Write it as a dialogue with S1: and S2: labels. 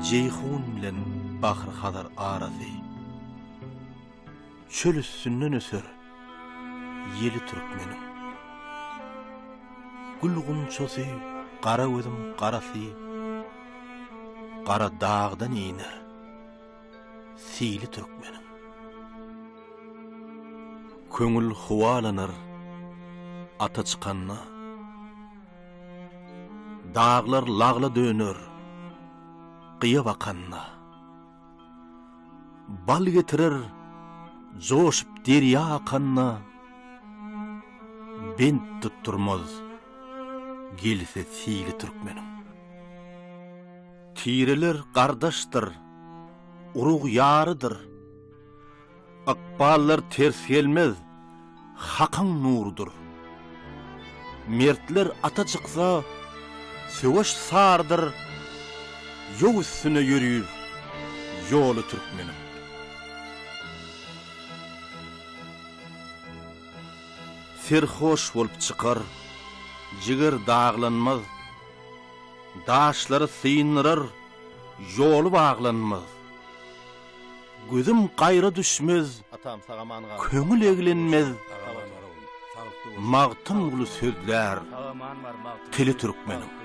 S1: Ceyhun bilen Bahar Hadar arazy. Çöl üstünden öser yeli Türkmenim. Gülgun çosu qara gözüm qarasy. Qara dağdan iner sili Türkmenim. Köngül huwalanır ata çıkanna. Dağlar lağla dönür qıya bakanna. Bal getirir joşup derya akanna. Bent tutturmaz gelse sili Türkmenim. Tiriler qardaştır, urug yarıdır. Akballar ters gelmez, hakan nurudur. Mertler ata çıksa, sövaş sardır. Yol üstüne yürüyür, yolu Türkmenim. Serhoş bolup çıkar, jiger dağlanmaz. Daşları sıyınırır, yolu bağlanmaz. Gözüm qayra düşmez, köngül eglenmez. Mağtım gulu sözler, tili Türkmenim.